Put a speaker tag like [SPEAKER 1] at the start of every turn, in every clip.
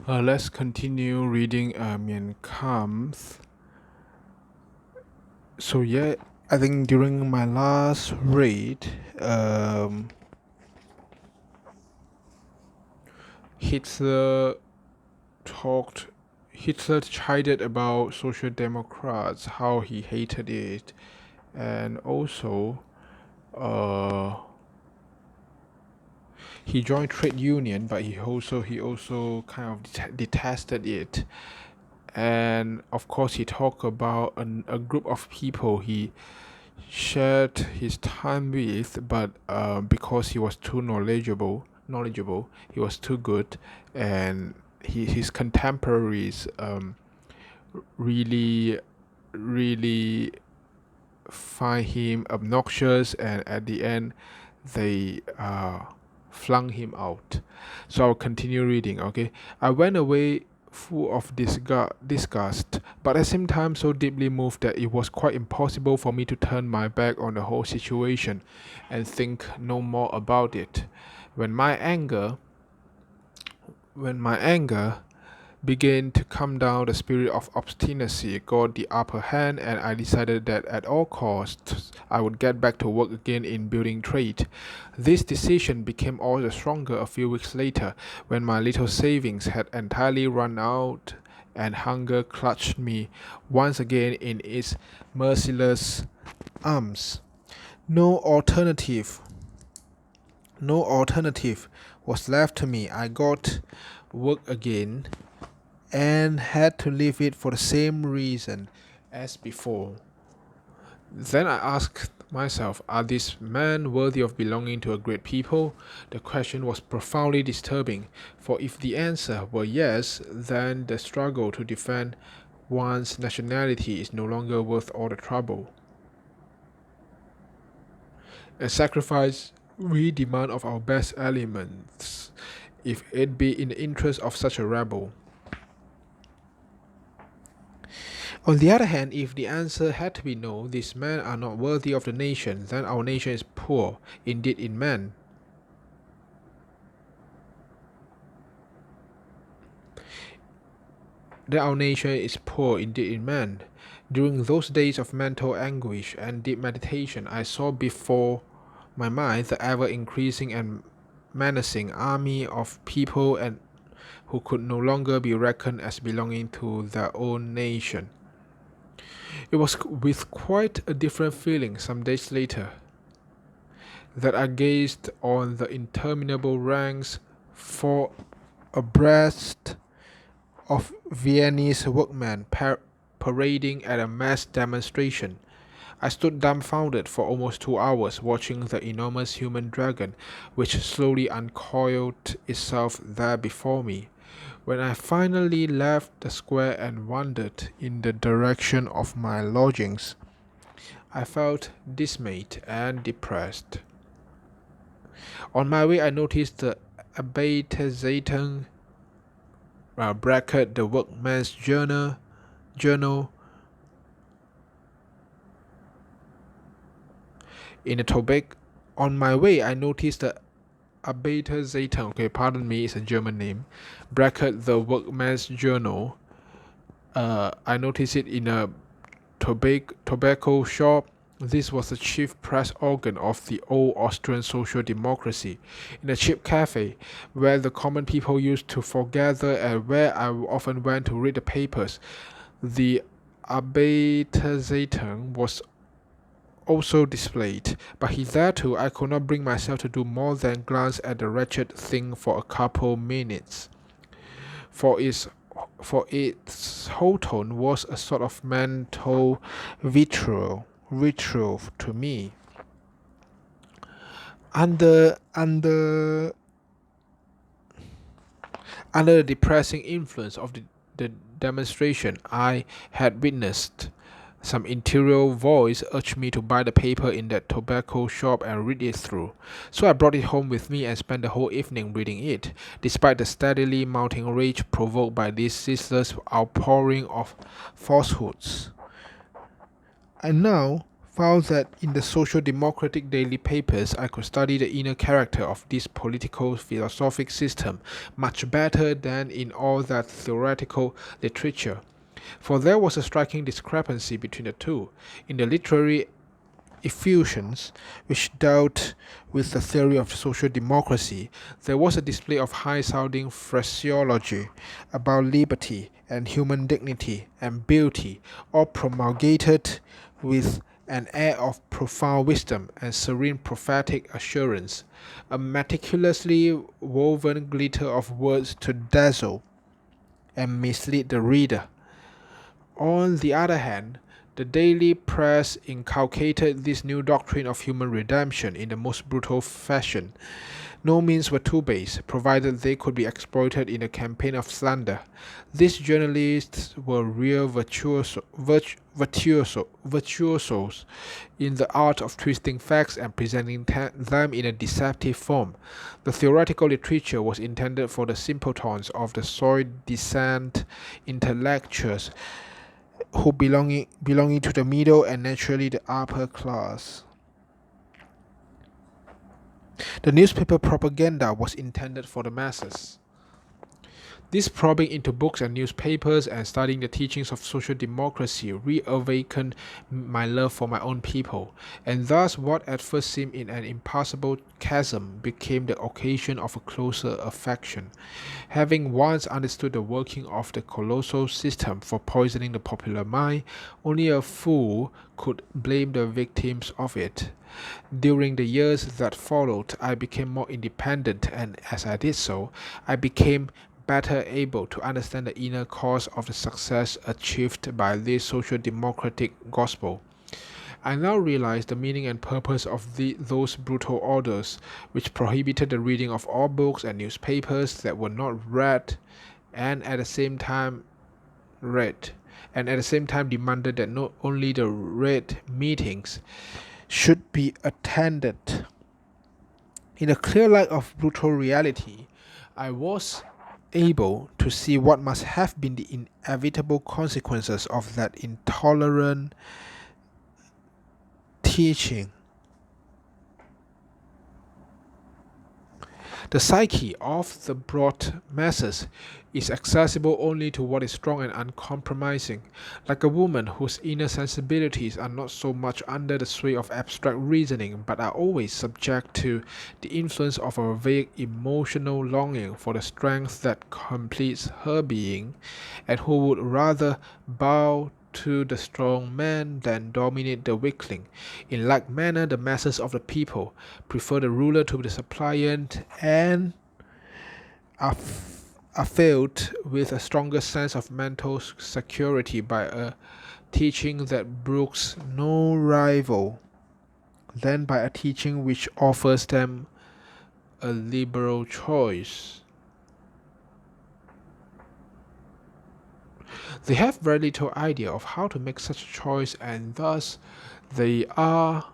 [SPEAKER 1] Let's continue reading Kampf. So yeah, I think during my last read, Hitler talked. Hitler chided about social democrats, how he hated it, and also, uh, he joined trade union, but he also kind of detested it. And of course, he talked about a group of people he shared his time with, but because he was too knowledgeable, he was too good, and his contemporaries really, really find him obnoxious, and at the end, they flung him out. So I'll continue reading. Okay, I went away full of disgust, but at the same time so deeply moved that it was quite impossible for me to turn my back on the whole situation and think no more about it. When my anger, when my anger began to come down, the spirit of obstinacy got the upper hand, and I decided that at all costs I would get back to work again in building trade. This decision became all the stronger a few weeks later, when my little savings had entirely run out and hunger clutched me once again in its merciless arms. No alternative, no alternative was left to me. I got work again and had to leave it for the same reason as before. Then I asked myself, are these men worthy of belonging to a great people? The question was profoundly disturbing, for if the answer were yes, then the struggle to defend one's nationality is no longer worth all the trouble. A sacrifice we demand of our best elements, if it be in the interest of such a rebel. On the other hand, if the answer had to be no, these men are not worthy of the nation, then our nation is poor, indeed in men. Then our nation is poor indeed in man. During those days of mental anguish and deep meditation, I saw before my mind the ever-increasing and menacing army of people and who could no longer be reckoned as belonging to their own nation. It was with quite a different feeling some days later that I gazed on the interminable ranks for abreast of Viennese workmen parading at a mass demonstration. I stood dumbfounded for almost 2 hours watching the enormous human dragon which slowly uncoiled itself there before me. When I finally left the square and wandered in the direction of my lodgings, I felt dismayed and depressed. On my way, I noticed the Arbeiterzeitung bracket the Workman's Journal in a tobacco. On my way, I noticed the Arbeiterzeitung. Okay, pardon me, it's a German name. Bracket the Workman's Journal. I noticed it in a tobacco shop. This was the chief press organ of the old Austrian social democracy, in a cheap cafe, where the common people used to foregather and where I often went to read the papers. The Arbeiterzeitung was also displayed, but hitherto I could not bring myself to do more than glance at the wretched thing for a couple minutes, for its whole tone was a sort of mental ritual to me. Under the depressing influence of the demonstration I had witnessed, some interior voice urged me to buy the paper in that tobacco shop and read it through. So I brought it home with me and spent the whole evening reading it, despite the steadily mounting rage provoked by this ceaseless outpouring of falsehoods. I now found that in the social democratic daily papers I could study the inner character of this political philosophic system much better than in all that theoretical literature. For there was a striking discrepancy between the two. In the literary effusions, which dealt with the theory of social democracy, there was a display of high-sounding phraseology about liberty and human dignity and beauty, all promulgated with an air of profound wisdom and serene prophetic assurance, a meticulously woven glitter of words to dazzle and mislead the reader. On the other hand, the daily press inculcated this new doctrine of human redemption in the most brutal fashion. No means were too base, provided they could be exploited in a campaign of slander. These journalists were real virtuosos in the art of twisting facts and presenting them in a deceptive form. The theoretical literature was intended for the simpletons of the soi-disant intellectuals who belonging to the middle and naturally the upper class. The newspaper propaganda was intended for the masses. This probing into books and newspapers and studying the teachings of social democracy reawakened my love for my own people, and thus what at first seemed in an impassable chasm became the occasion of a closer affection. Having once understood the working of the colossal system for poisoning the popular mind, only a fool could blame the victims of it. During the years that followed, I became more independent, and as I did so, I became better able to understand the inner cause of the success achieved by this social democratic gospel. I now realize the meaning and purpose of those brutal orders which prohibited the reading of all books and newspapers that were not read and at the same time demanded that not only the read meetings should be attended. In the clear light of brutal reality, I was able to see what must have been the inevitable consequences of that intolerant teaching. The psyche of the broad masses is accessible only to what is strong and uncompromising, like a woman whose inner sensibilities are not so much under the sway of abstract reasoning but are always subject to the influence of a vague emotional longing for the strength that completes her being, and who would rather bow to the strong man than dominate the weakling. In like manner, the masses of the people prefer the ruler to the suppliant and are filled with a stronger sense of mental security by a teaching that brooks no rival than by a teaching which offers them a liberal choice. They have very little idea of how to make such a choice, and thus they are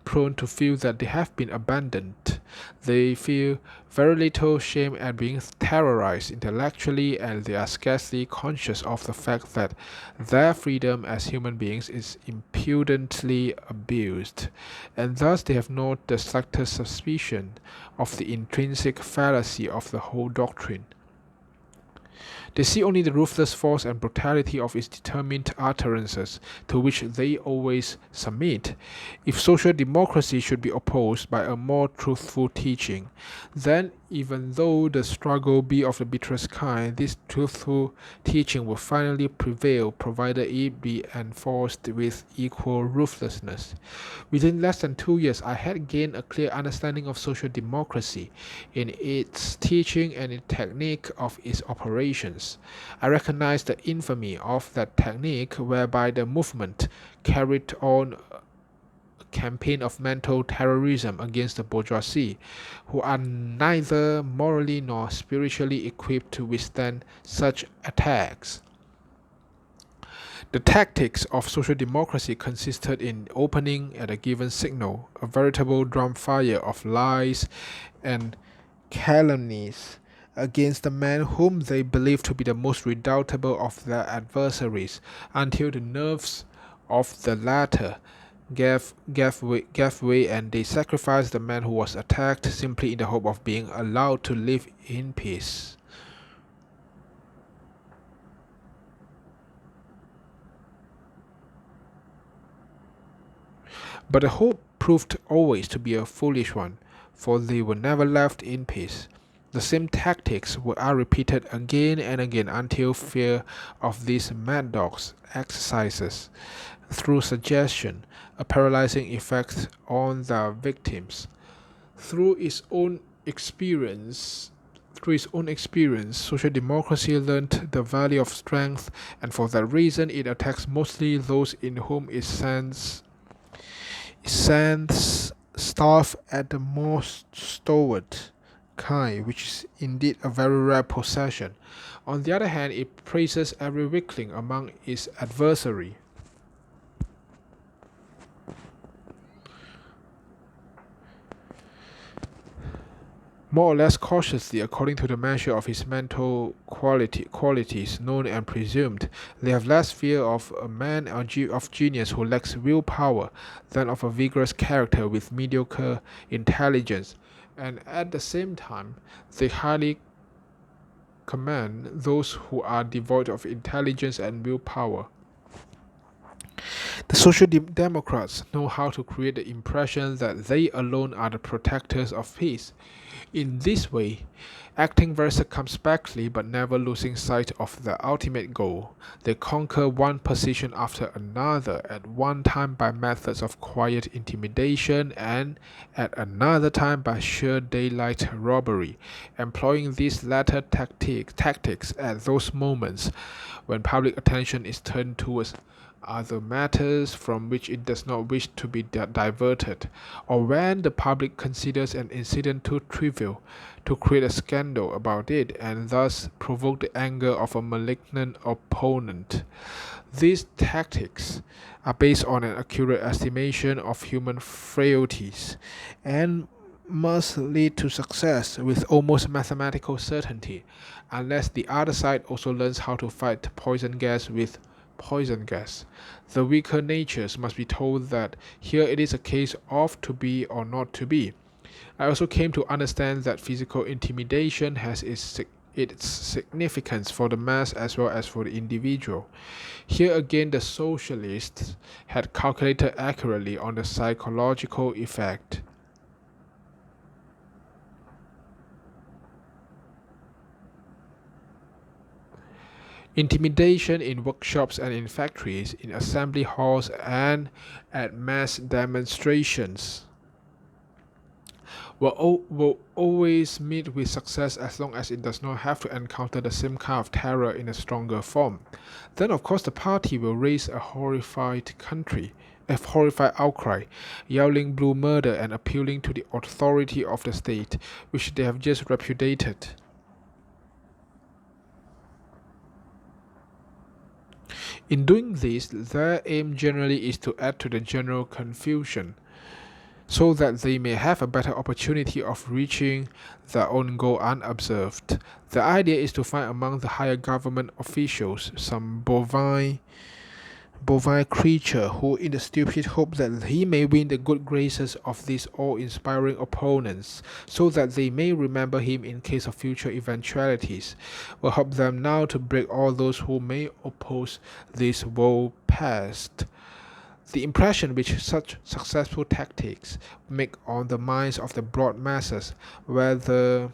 [SPEAKER 1] prone to feel that they have been abandoned. They feel very little shame at being terrorized intellectually, and they are scarcely conscious of the fact that their freedom as human beings is impudently abused, and thus they have not the slightest suspicion of the intrinsic fallacy of the whole doctrine. They see only the ruthless force and brutality of its determined utterances, to which they always submit. If social democracy should be opposed by a more truthful teaching, then even though the struggle be of the bitterest kind, this truthful teaching will finally prevail, provided it be enforced with equal ruthlessness. Within less than 2 years, I had gained a clear understanding of social democracy in its teaching and in the technique of its operations. I recognized the infamy of that technique whereby the movement carried on campaign of mental terrorism against the bourgeoisie, who are neither morally nor spiritually equipped to withstand such attacks. The tactics of social democracy consisted in opening at a given signal a veritable drumfire of lies and calumnies against the man whom they believed to be the most redoubtable of their adversaries, until the nerves of the latter gave way, and they sacrificed the man who was attacked simply in the hope of being allowed to live in peace. But the hope proved always to be a foolish one, for they were never left in peace. The same tactics are repeated again and again until fear of these mad dogs exercises, through suggestion, a paralyzing effect on the victims. Through its own experience, social democracy learned the value of strength, and for that reason it attacks mostly those in whom it sends staff at the most stalwart kind, which is indeed a very rare possession. On the other hand, it praises every weakling among its adversary. More or less cautiously, according to the measure of his mental qualities, known and presumed. They have less fear of a man of genius who lacks willpower than of a vigorous character with mediocre intelligence, and at the same time, they highly commend those who are devoid of intelligence and willpower. The Social Democrats know how to create the impression that they alone are the protectors of peace. In this way, acting very circumspectly but never losing sight of the ultimate goal, they conquer one position after another, at one time by methods of quiet intimidation and at another time by sheer daylight robbery, employing these latter tactics at those moments when public attention is turned towards other matters from which it does not wish to be diverted, or when the public considers an incident too trivial to create a scandal about it and thus provoke the anger of a malignant opponent. These tactics are based on an accurate estimation of human frailties and must lead to success with almost mathematical certainty, unless the other side also learns how to fight poison gas with poison gas. The weaker natures must be told that here it is a case of to be or not to be. I also came to understand that physical intimidation has its significance for the mass as well as for the individual. Here again, the socialists had calculated accurately on the psychological effect. Intimidation in workshops and in factories, in assembly halls, and at mass demonstrations will always meet with success as long as it does not have to encounter the same kind of terror in a stronger form. Then, of course, the party will raise a horrified outcry, yelling blue murder and appealing to the authority of the state, which they have just repudiated. In doing this, their aim generally is to add to the general confusion, so that they may have a better opportunity of reaching their own goal unobserved. The idea is to find among the higher government officials some bovine creature who, in the stupid hope that he may win the good graces of these awe-inspiring opponents, so that they may remember him in case of future eventualities, will help them now to break all those who may oppose this woe past. The impression which such successful tactics make on the minds of the broad masses, whether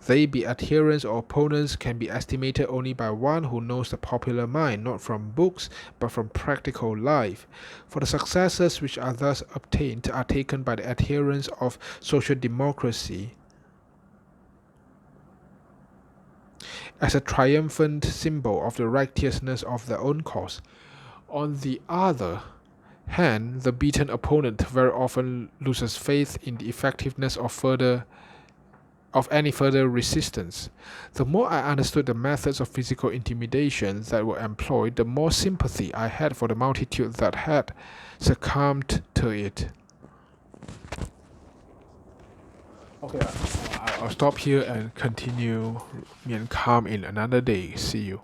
[SPEAKER 1] they be adherents or opponents, can be estimated only by one who knows the popular mind, not from books, but from practical life. For the successes which are thus obtained are taken by the adherents of social democracy as a triumphant symbol of the righteousness of their own cause. On the other hand, the beaten opponent very often loses faith in the effectiveness of any further resistance. The more I understood the methods of physical intimidation that were employed, the more sympathy I had for the multitude that had succumbed to it. Okay, I'll stop here and continue me and Calm in another day. See you.